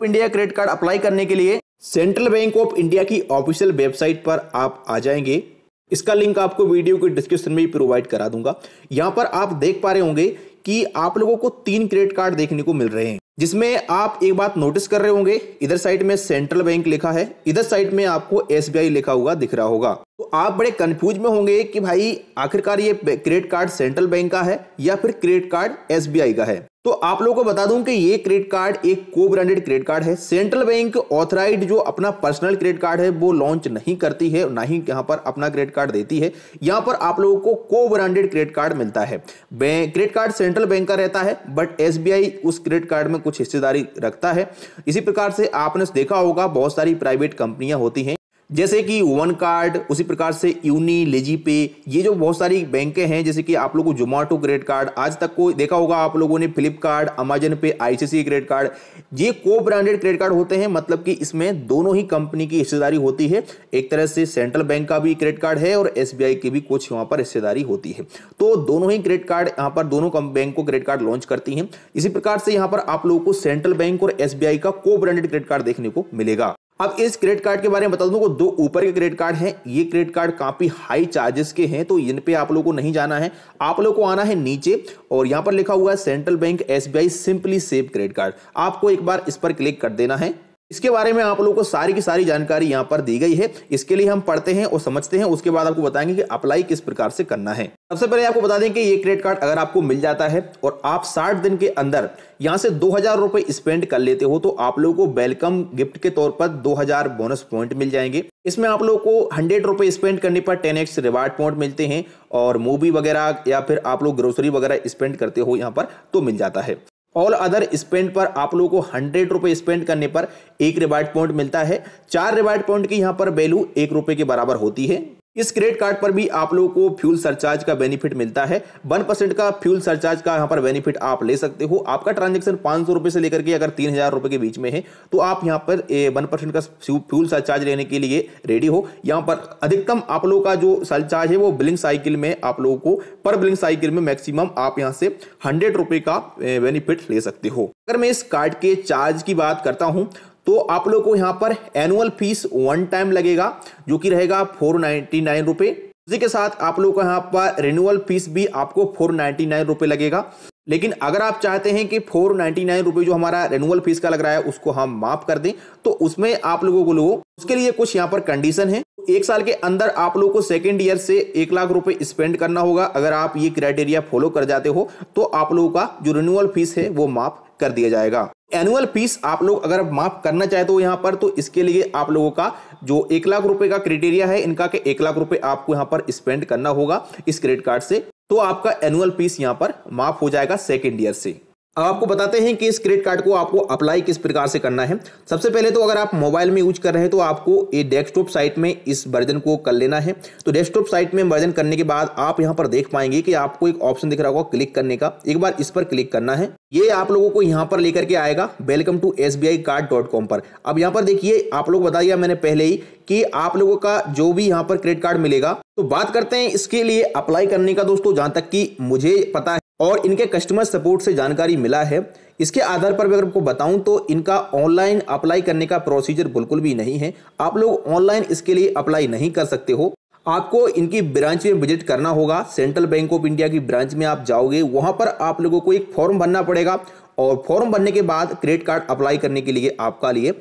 India credit card apply करने के लिए सेंट्रल बैंक ऑफ इंडिया की ऑफिशियल वेबसाइट पर आप आ जाएंगे। इसका लिंक आपको वीडियो के डिस्क्रिप्शन में भी प्रोवाइड करा दूंगा। यहां पर आप देख पा रहे होंगे कि आप लोगों को 3 क्रेडिट कार्ड देखने को मिल रहे हैं, जिसमें आप एक बात नोटिस कर रहे होंगे, इधर साइड में सेंट्रल बैंक लिखा है, इधर साइड में आपको एसबीआई लिखा हुआ दिख रहा होगा। तो आप बड़े कंफ्यूज में होंगे कि भाई आखिरकार ये क्रेडिट कार्ड सेंट्रल बैंक का है या फिर क्रेडिट कार्ड एसबीआई का है। तो आप लोगों को बता दूं कि ये क्रेडिट कार्ड एक को ब्रांडेड क्रेडिट कार्ड है। सेंट्रल बैंक ऑथराइज्ड जो अपना पर्सनल क्रेडिट कार्ड है वो लॉन्च नहीं करती है, ना ही यहां पर अपना क्रेडिट कार्ड देती है। यहां पर आप लोगों को को ब्रांडेड क्रेडिट कार्ड मिलता है। क्रेडिट कार्ड सेंट्रल बैंक का रहता है, बट एसबीआई उस क्रेडिट कार्ड में कुछ हिस्सेदारी रखता है। इसी प्रकार से आपने देखा होगा बहुत सारी प्राइवेट कंपनियां होती हैं, जैसे कि वन कार्ड, उसी प्रकार से यूनी, लेजीपे, ये जो बहुत सारी बैंकें हैं, जैसे कि आप लोगों को जोमेटो क्रेडिट कार्ड, आज तक को देखा होगा आप लोगों ने फ्लिपकार्ट, अमेजन पे, आईसीआईसीआई क्रेडिट कार्ड, ये को ब्रांडेड क्रेडिट कार्ड होते हैं। मतलब कि इसमें दोनों ही कंपनी की हिस्सेदारी होती है। एक तरह से सेंट्रल बैंक का भी क्रेडिट कार्ड है और एसबीआई की भी कुछ वहां पर हिस्सेदारी होती है। तो दोनों ही क्रेडिट कार्ड यहाँ पर दोनों बैंक को क्रेडिट कार्ड लॉन्च करती हैं। इसी प्रकार से यहाँ पर आप लोगों को सेंट्रल बैंक और एसबीआई का को ब्रांडेड क्रेडिट कार्ड देखने को मिलेगा। अब इस क्रेडिट कार्ड के बारे में बता दूं कि 2 ऊपर के क्रेडिट कार्ड हैं। ये क्रेडिट कार्ड काफी हाई चार्जेस के हैं, तो इन पे आप लोगों को नहीं जाना है। आप लोगों को आना है नीचे और यहां पर लिखा हुआ है central bank SBI simply save credit card. आपको एक बार इस पर क्लिक कर देना है। इसके बारे में आप लोगों को सारी की सारी जानकारी यहां पर दी गई है। इसके लिए हम पढ़ते हैं और समझते हैं, उसके बाद आपको बताएंगे कि अप्लाई किस प्रकार से करना है। सबसे पहले आपको बता दें कि ये क्रेडिट कार्ड अगर आपको मिल जाता है और आप 60 दिन के अंदर यहां से 2000 रुपए स्पेंड कर लेते हो, तो आप लोगों को वेलकम गिफ्ट के तौर पर 2000 बोनस पॉइंट मिल जाएंगे। इसमें आप लोगों को 100 रुपए स्पेंड करने पर 10x रिवार्ड पॉइंट मिलते हैं, और मूवी वगैरह या फिर आप लोग ग्रोसरी वगैरह स्पेंड करते हो यहां पर तो मिल जाता है। ऑल अदर स्पेंड पर आप लोगों को 100 रुपए स्पेंड करने पर 1 रिवार्ड पॉइंट मिलता है। 4 रिवार्ड पॉइंट की यहां पर वैल्यू 1 रुपए के बराबर होती है। इस क्रेडिट कार्ड पर भी आप लोगों को फ्यूल सरचार्ज का बेनिफिट मिलता है। 1% का फ्यूल सरचार्ज का यहां पर बेनिफिट आप ले सकते हो। आपका ट्रांजैक्शन 500 रुपए से लेकर के अगर 3000 रुपए के बीच में है, तो आप यहां पर 1% का फ्यूल सरचार्ज लेने के लिए रेडी हो। यहां पर अधिकतम आप लोगों का जो सरचार्ज है वो बिलिंग साइकिल में आप लोगों को पर बिलिंग साइकिल में मैक्सिमम आप यहां से 100 रुपए का बेनिफिट ले सकते हो। अगर मैं इस कार्ड के चार्ज की बात करता हूं, तो आप लोगों को यहां पर एनुअल फीस 1 टाइम लगेगा, जो कि रहेगा 499 रुपए। इसी के साथ आप लोगों को यहां पर रिन्यूअल फीस भी आपको 499 रुपए लगेगा। लेकिन अगर आप चाहते हैं कि 499 रुपए जो हमारा रिन्यूअल फीस का लग रहा है उसको हम माफ कर दें, तो उसमें आप लोगों को उसके लिए कुछ यहां पर कंडीशन है। 1 साल के अंदर आप लोगों को सेकेंड ईयर से 1 लाख रुपए स्पेंड करना होगा। अगर आप ये क्राइटेरिया फॉलो कर जाते हो, तो आप लोगों का जो रिन्यूअल फीस है वो माफ कर दिया जाएगा। एनुअल फीस आप लोग अगर माफ करना चाहते हो यहां पर, तो इसके लिए आप लोगों का जो 1 लाख रुपए का क्राइटेरिया है, इनका के 1 लाख रुपए आपको यहां पर स्पेंड करना होगा इस क्रेडिट कार्ड से, तो आपका एनुअल फीस यहां पर माफ हो जाएगा सेकेंड ईयर से। अब आपको बताते हैं कि इस क्रेडिट कार्ड को आपको अप्लाई किस प्रकार से करना है। सबसे पहले तो अगर आप मोबाइल में यूज कर रहे हैं, तो आपको ये डेस्कटॉप साइट में इस वर्जन को कर लेना है। तो डेस्कटॉप साइट में वर्जन करने के बाद आप यहां पर देख पाएंगे कि आपको एक ऑप्शन दिख रहा होगा क्लिक करने का। एक बार इस पर क्लिक करना है। ये आप लोगों को यहां पर लेकर के आएगा वेलकम टू sbicard.com पर। अब यहां पर देखिए, आप लोग बता दिया मैंने पहले ही कि आप लोगों का जो भी यहां पर क्रेडिट कार्ड मिलेगा। तो बात करते हैं इसके लिए अप्लाई करने का दोस्तों। जहां तक कि मुझे पता है और इनके कस्टमर सपोर्ट से जानकारी मिला है, इसके आधार पर अगर आपको बताऊं तो इनका ऑनलाइन अप्लाई करने का प्रोसीजर बिल्कुल भी नहीं है। आप लोग ऑनलाइन इसके लिए अप्लाई नहीं कर सकते हो। आपको इनकी ब्रांच में विजिट करना होगा। सेंट्रल बैंक ऑफ इंडिया की ब्रांच में आप जाओगे, वहां पर आप लोगों को एक फॉर्म भरना पड़ेगा, और फॉर्म भरने के बाद क्रेडिट कार्ड अप्लाई करने के लिए आपका लिए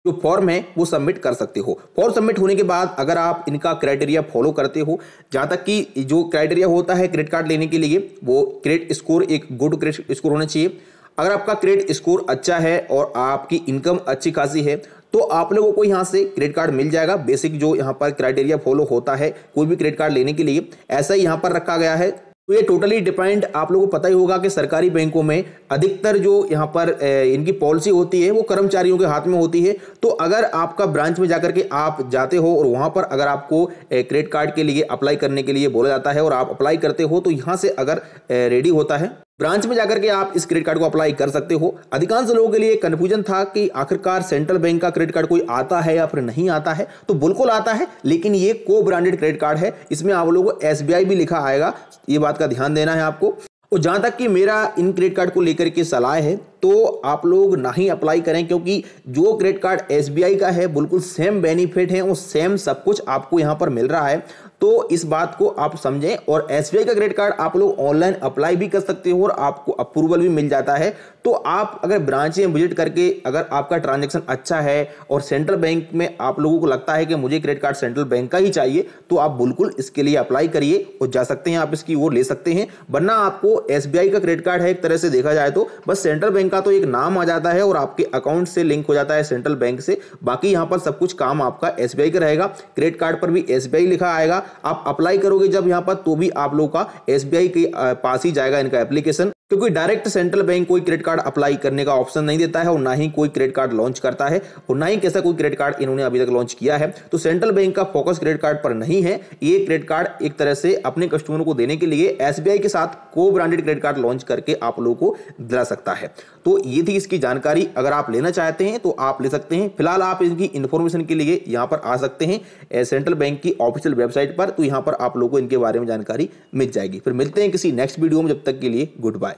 जो फॉर्म है वो सबमिट कर सकते हो। फॉर्म सबमिट होने के बाद अगर आप इनका क्राइटेरिया फॉलो करते हो, जहां तक कि जो क्राइटेरिया होता है क्रेडिट कार्ड लेने के लिए, वो क्रेडिट स्कोर एक गुड क्रेडिट स्कोर होना चाहिए। अगर आपका क्रेडिट स्कोर अच्छा है और आपकी इनकम अच्छी खासी है, तो आप लोगों को यहां से क्रेडिट कार्ड मिल जाएगा। बेसिक जो यहां पर क्राइटेरिया फॉलो होता है कोई भी क्रेडिट कार्ड लेने के लिए, ऐसा ही यहां पर रखा गया है। तो ये टोटली डिपेंड, आप लोगों को पता ही होगा कि सरकारी बैंकों में अधिकतर जो यहाँ पर इनकी पॉलिसी होती है वो कर्मचारियों के हाथ में होती है। तो अगर आपका ब्रांच में जाकर के आप जाते हो और वहाँ पर अगर आपको क्रेडिट कार्ड के लिए अप्लाई करने के लिए बोला जाता है और आप अप्लाई करते हो, तो यहाँ से अगर रेडी होता है ब्रांच में जाकर के आप इस क्रेडिट कार्ड को अप्लाई कर सकते हो। अधिकांश लोगों के लिए कंफ्यूजन था कि आखिरकार सेंट्रल बैंक का क्रेडिट कार्ड कोई आता है या फिर नहीं आता है। तो बिल्कुल आता है, लेकिन ये को ब्रांडेड क्रेडिट कार्ड है। इसमें आप लोगों को एसबीआई भी लिखा आएगा, ये बात का ध्यान देना है आपको। और जहां तक कि मेरा इन क्रेडिट कार्ड को लेकर के सलाह है, तो आप लोग ना ही अप्लाई करें, क्योंकि जो क्रेडिट कार्ड SBI का है बिल्कुल सेम बेनिफिट है और सेम सब कुछ आपको यहां पर मिल रहा है। तो इस बात को आप समझें। और SBI का क्रेडिट कार्ड आप लोग ऑनलाइन अप्लाई भी कर सकते हो और आपको अप्रूवल भी मिल जाता है। तो आप अगर ब्रांच में विजिट करके अगर आपका ट्रांजैक्शन अच्छा है और सेंट्रल बैंक में आप लोगों को लगता है कि मुझे क्रेडिट कार्ड सेंट्रल बैंक का ही चाहिए, तो आप बिल्कुल इसके लिए अप्लाई करिए और जा सकते हैं, आप इसकी ओर ले सकते हैं। वरना आपको SBI का क्रेडिट कार्ड है, एक तरह से देखा जाए तो बस सेंट्रल बैंक का तो एक नाम आ जाता है और आपके अकाउंट से लिंक हो जाता है सेंट्रल बैंक से। बाकी यहां पर सब कुछ काम आपका SBI का रहेगा। क्रेडिट कार्ड पर भी SBI लिखा आएगा। आप अप्लाई करोगे जब यहां पर, तो भी आप लोगों का SBI के पास ही जाएगा इनका एप्लीकेशन, क्योंकि डायरेक्ट सेंट्रल बैंक कोई क्रेडिट कार्ड अप्लाई करने का ऑप्शन नहीं देता है और ना ही कोई क्रेडिट कार्ड लॉन्च करता है और ना ही कैसा कोई क्रेडिट कार्ड इन्होंने अभी तक लॉन्च किया है। तो सेंट्रल बैंक का फोकस क्रेडिट कार्ड पर नहीं है। ये क्रेडिट कार्ड एक तरह से अपने कस्टमरों को देने के लिए SBI के साथ को ब्रांडेड क्रेडिट कार्ड लॉन्च करके आप लोगों को दिला सकता है। तो ये थी इसकी जानकारी। अगर आप लेना चाहते हैं तो आप ले सकते हैं। फिलहाल आप इनकी इंफॉर्मेशन के लिए यहां पर आ सकते हैं सेंट्रल बैंक की ऑफिशियल वेबसाइट पर। तो यहां पर आप लोगों को इनके बारे में जानकारी मिल जाएगी। फिर मिलते हैं किसी नेक्स्ट वीडियो में, जब तक के लिए गुड बाय।